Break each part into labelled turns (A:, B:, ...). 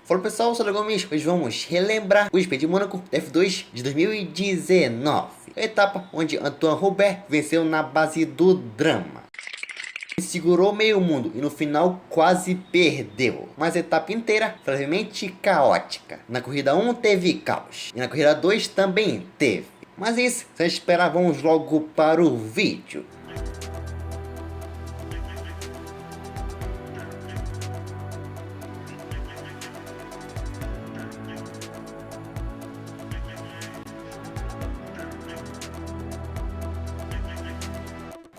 A: Fala pessoal, eu sou o Gomes. Hoje vamos relembrar o GP de Mônaco da F2 de 2019. A etapa onde Antoine Hubert venceu na base do drama. Ele segurou meio mundo e no final quase perdeu. Mas a etapa inteira foi levemente caótica. Na corrida 1 teve caos e na corrida 2 também teve. Mas isso, sem esperar, vamos logo para o vídeo.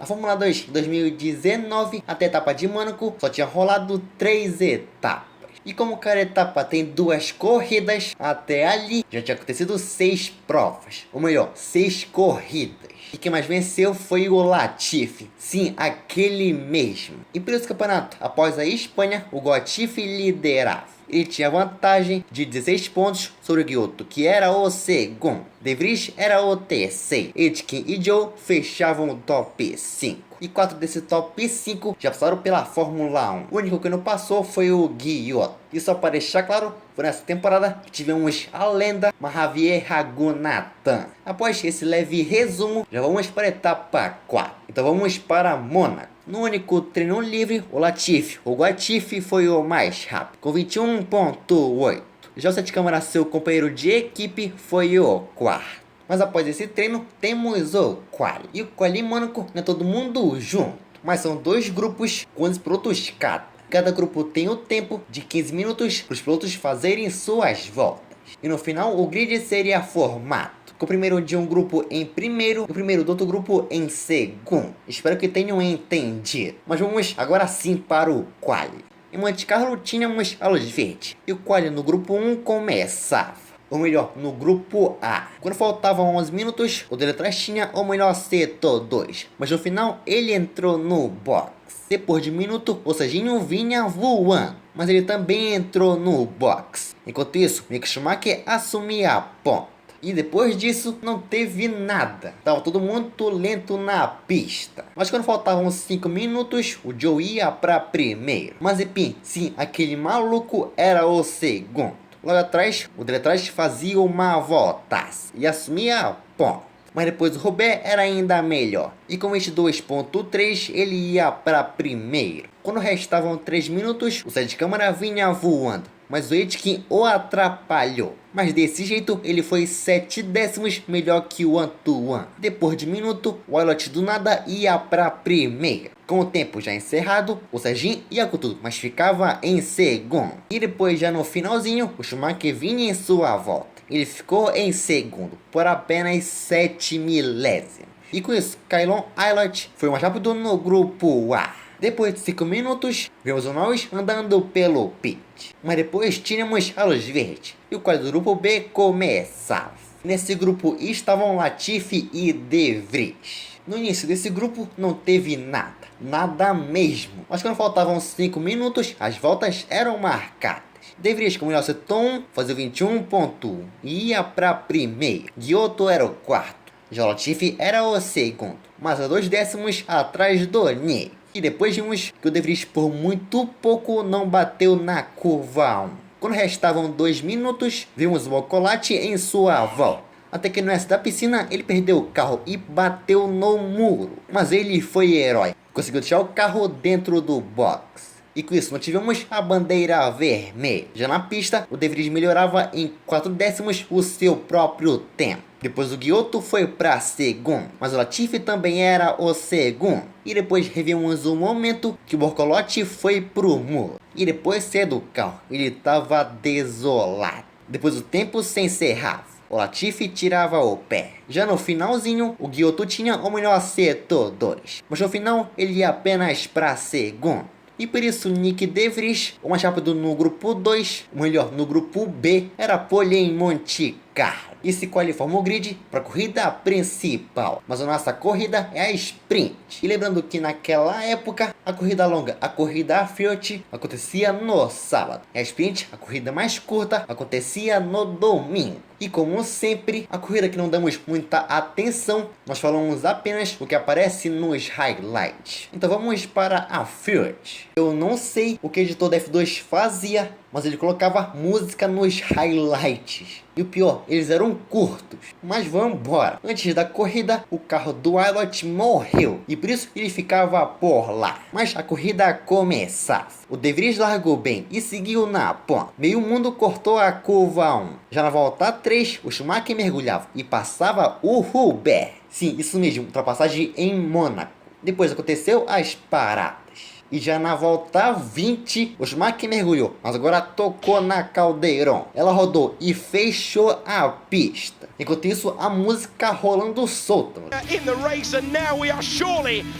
A: A Fórmula 2 em 2019, até a etapa de Mônaco, só tinha rolado 3 etapas. E como cada etapa tem 2 corridas, até ali já tinha acontecido 6 provas. Ou melhor, 6 corridas. E quem mais venceu foi o Latifi. Sim, aquele mesmo. E por esse campeonato, após a Espanha, o Latifi liderava. Ele tinha vantagem de 16 pontos sobre o Ghiotto, que era o segundo. De Vries era o terceiro. Aitken e Joe fechavam o top 5. E 4 desse top 5 já passaram pela Fórmula 1. O único que não passou foi o Ghiotto. E só para deixar claro, foi nessa temporada que tivemos a lenda Javier Ragunathan. Após esse leve resumo, já vamos para a etapa 4. Então vamos para Mônaco. No único treino livre, o Latifi foi o mais rápido, com 21.8. Já o Sete Câmara, seu companheiro de equipe, foi o quarto. Mas após esse treino, temos o quali. E o quali em Mônaco não é todo mundo junto, mas são 2 grupos com 11 pilotos cada. Cada grupo tem o tempo de 15 minutos para os pilotos fazerem suas voltas. E no final, o grid seria formado com o primeiro de um grupo em primeiro e o primeiro do outro grupo em segundo. Espero que tenham entendido. Mas vamos agora sim para o quali. Em Monte Carlo tínhamos a luz verde e o quali no grupo 1 começava. Ou melhor, no grupo A. Quando faltavam 11 minutos, o dele atrás tinha o melhor setor 2. Mas no final, ele entrou no box. Depois de um minuto, o Serginho vinha voando. Mas ele também entrou no box. Enquanto isso, Mick Schumacher assumia a ponta. E depois disso, não teve nada. Tava todo muito lento na pista. Mas quando faltavam 5 minutos, o Joe ia para primeiro. Mazepin, sim, aquele maluco era o segundo. Logo atrás, o dele atrás fazia uma voltaça e assumia a ponta. Mas depois o Robert era ainda melhor. E com 22.3 ele ia para primeiro. Quando restavam 3 minutos, o Sete Câmara vinha voando. Mas o Aitken o atrapalhou. Mas desse jeito ele foi 7 décimos melhor que o Antoine. Depois de minuto, o Aylot do nada ia para primeiro. Com o tempo já encerrado, o Serginho ia com tudo, mas ficava em segundo. E depois já no finalzinho, o Schumacher vinha em sua volta. Ele ficou em segundo, por apenas 7 milésimos. E com isso, Kylon Aylot foi mais rápido no grupo A. Depois de 5 minutos, vimos o Norris andando pelo pit. Mas depois tínhamos a luz verde. E o quadro do grupo B começava. Nesse grupo estavam Latifi e De Vries. No início desse grupo não teve nada. Nada mesmo. Mas quando faltavam 5 minutos, as voltas eram marcadas. De Vries, como melhor setor 1, fazia 21.1 e ia para primeiro. Ghiotto era o quarto. Já Latifi era o segundo, mas a 2 décimos atrás do Nick. E depois vimos que o De Vries por muito pouco não bateu na curva 1. Quando restavam 2 minutos, vimos o Alcolati em sua volta. Até que no S da piscina ele perdeu o carro e bateu no muro. Mas ele foi herói. Conseguiu deixar o carro dentro do box. E com isso não tivemos a bandeira vermelha. Já na pista, o De Vries melhorava em 4 décimos o seu próprio tempo. Depois o Ghiotto foi para segundo, mas o Latifi também era o segundo. E depois revimos o momento que o Bortolotti foi pro muro. E depois saiu do carro, ele estava desolado. Depois o tempo se encerrava. O Latifi tirava o pé. Já no finalzinho, o Ghiotto tinha o melhor setor 2. Mas no final, ele ia apenas para segundo. E por isso Nick De Vries, o mais rápido no grupo 2, o melhor no grupo B, era pole em Monte Carlo. E se qualiforma o grid para a corrida principal. Mas a nossa corrida é a sprint. E lembrando que naquela época, a corrida longa, a corrida Fiat, acontecia no sábado. E a sprint, a corrida mais curta, acontecia no domingo. E como sempre, a corrida que não damos muita atenção, nós falamos apenas o que aparece nos highlights. Então vamos para a Fiat. Eu não sei o que o editor da F2 fazia, mas ele colocava música nos highlights. E o pior, eles eram curtos. Mas vamos embora. Antes da corrida, o carro do Aylott morreu. E por isso ele ficava por lá. Mas a corrida começava. O De Vries largou bem e seguiu na ponta. Meio mundo cortou a curva 1. Já na volta 3, o Schumacher mergulhava e passava o Hulbert. Sim, isso mesmo, ultrapassagem em Mônaco. Depois aconteceu as paradas. E já na volta 20, o Schumacher mergulhou, mas agora tocou na Caldeirão. Ela rodou e fechou a pista. Enquanto isso, a música rolando solta.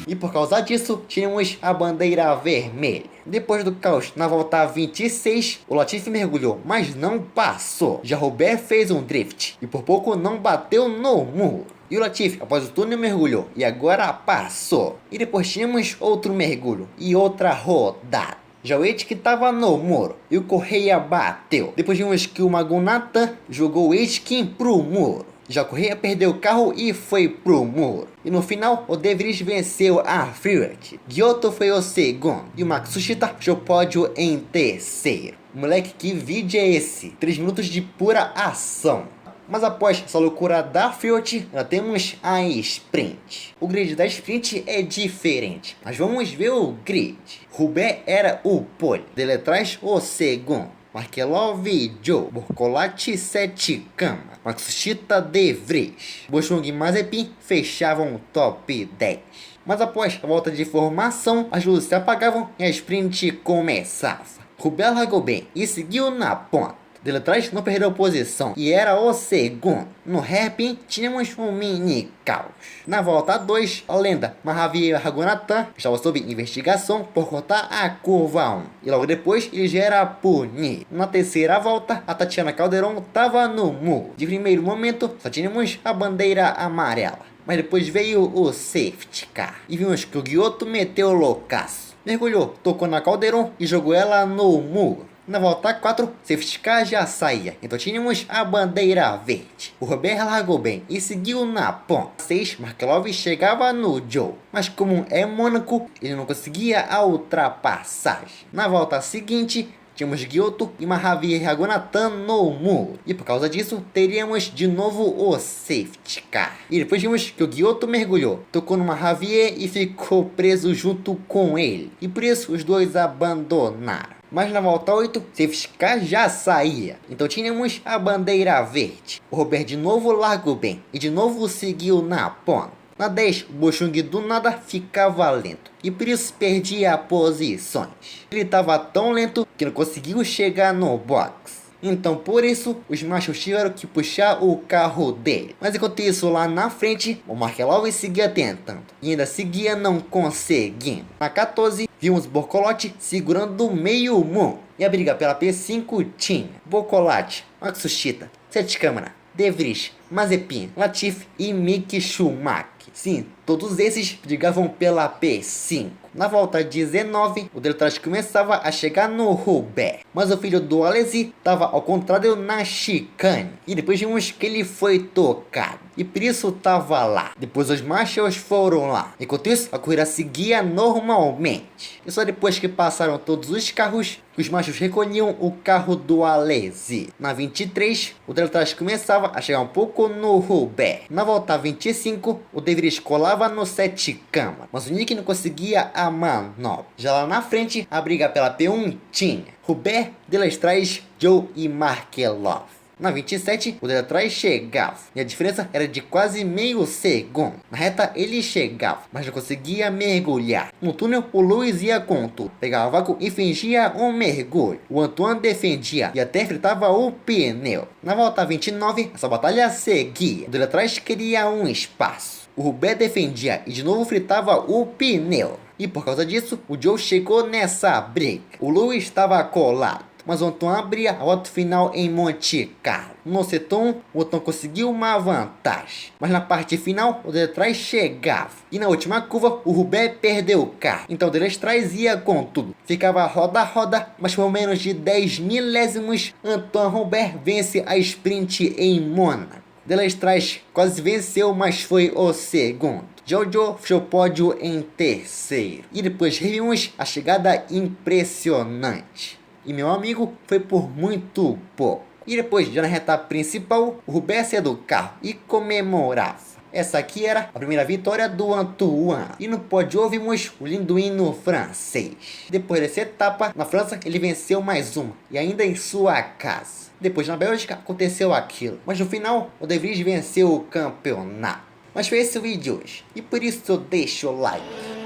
A: E por causa disso, tínhamos a bandeira vermelha. Depois do caos, na volta 26, o Latifi mergulhou, mas não passou. Já Robert fez um drift e por pouco não bateu no muro. E o Latifi, após o túnel, mergulhou e agora passou. E depois tínhamos outro mergulho e outra rodada. Já o Aitken estava no muro e o Correia bateu. Depois vimos que o Magunatan jogou o Aitken pro muro. Já o Correia perdeu o carro e foi pro muro. E no final, o De Vries venceu a Fiat. Giotto foi o segundo. E o Matsushita fechou o pódio em terceiro. Moleque, que vídeo é esse? 3 minutos de pura ação. Mas após essa loucura da Fiat, já temos a sprint. O grid da sprint é diferente, mas vamos ver o grid. Hulbert era o pole, dele atrás o segundo. Markelov e Joe, Borcolatti 7 Kama, Matsushita De Vries, Boschung e Mazepin fechavam o top 10. Mas após a volta de formação, as luzes se apagavam e a sprint começava. Hulbert largou bem e seguiu na ponta. Dele atrás não perdeu posição e era o segundo. No hairpin tínhamos um mini caos. Na volta 2, a lenda Mahavir Raghunathan estava sob investigação por cortar a curva 1. E logo depois ele já era punido. Na terceira volta, a Tatiana Calderon estava no muro. De primeiro momento, só tínhamos a bandeira amarela. Mas depois veio o safety car. E vimos que o Giotto meteu o loucaço. Mergulhou, tocou na Calderon e jogou ela no muro. Na volta 4, safety car já saía, então tínhamos a bandeira verde. O Robert largou bem e seguiu na ponta. 6, Markelov chegava no Joe, mas como é Mônaco, ele não conseguia a ultrapassagem. Na volta seguinte, tínhamos Giotto e Mahavir Raghunathan no muro. E por causa disso, teríamos de novo o safety car. E depois vimos que o Giotto mergulhou, tocou no Mahavir e ficou preso junto com ele. E por isso os dois abandonaram. Mas na volta 8, safety car já saía, então tínhamos a bandeira verde. O Robert de novo largou bem e de novo seguiu na ponta. Na 10, o Boschung do nada ficava lento e por isso perdia posições. Ele estava tão lento que não conseguiu chegar no box. Então por isso os machos tiveram que puxar o carro dele. Mas enquanto isso lá na frente, o Markelov seguia tentando e ainda seguia não conseguindo. Na 14, vimos Borcolatti segurando o meio mundo. E a briga pela P5 tinha Borcolatti, Matsushita, 7 Câmara, De Vries, Mazepin, Latifi e Mick Schumacher. Sim, todos esses brigavam pela P5. Na volta 19, o dele atrás começava a chegar no Hulbert, mas o filho do Alesi estava ao contrário na chicane. E depois vimos que ele foi tocado, e por isso estava lá. Depois os marshals foram lá. Enquanto isso, a corrida seguia normalmente. E só depois que passaram todos os carros, que os machos recolhiam o carro do Alesi. Na 23, o dele atrás começava a chegar um pouco no Hulbert. Na volta 25, o De Vries colava no 7 Câmara, mas o Nick não conseguia a manobra. Já lá na frente, a briga pela P1 tinha Hulbert, dele atrás, Joe e Markelov. Na 27, o dele atrás chegava, e a diferença era de quase meio segundo. Na reta ele chegava, mas não conseguia mergulhar. No túnel, o Lewis ia com tudo, pegava vácuo e fingia um mergulho. O Antoine defendia e até fritava o pneu. Na volta 29, essa batalha seguia. O dele atrás queria um espaço. O Hulbert defendia e de novo fritava o pneu. E por causa disso, o Joe chegou nessa briga. O Lewis estava colado, mas o Anton abria a volta final em Monte Carlo. No setor 1, o Anton conseguiu uma vantagem, mas na parte final, o de trás chegava. E na última curva, o Rubé perdeu o carro, então o de trás ia com tudo. Ficava roda a roda, mas por menos de 10 milésimos, Anton Robert vence a sprint em Mônaco. De trás quase venceu, mas foi o segundo. Jojo fechou o pódio em terceiro. E depois revimos a chegada impressionante. E meu amigo foi por muito pouco. E depois, já na reta principal, o Rubé saiu do carro e comemorava. Essa aqui era a primeira vitória do Antoine. E no pódio ouvimos o lindo hino francês. Depois dessa etapa, na França, ele venceu mais uma. E ainda em sua casa. Depois na Bélgica, aconteceu aquilo. Mas no final, o De Vries venceu o campeonato. Mas foi esse o vídeo de hoje. E por isso deixa o like.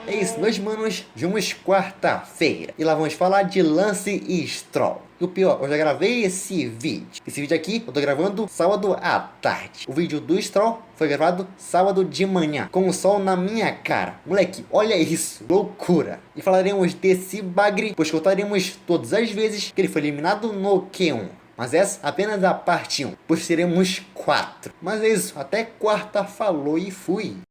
A: É isso, meus manos, vamos quarta-feira. E lá vamos falar de Lance e Stroll. E o pior, eu já gravei esse vídeo. Esse vídeo aqui eu tô gravando sábado à tarde. O vídeo do Stroll foi gravado sábado de manhã, com o sol na minha cara. Moleque, olha isso, loucura. E falaremos desse bagre, pois contaremos todas as vezes que ele foi eliminado no Q1. Mas essa apenas a parte 1, pois teremos 4. Mas é isso, até quarta, falou e fui.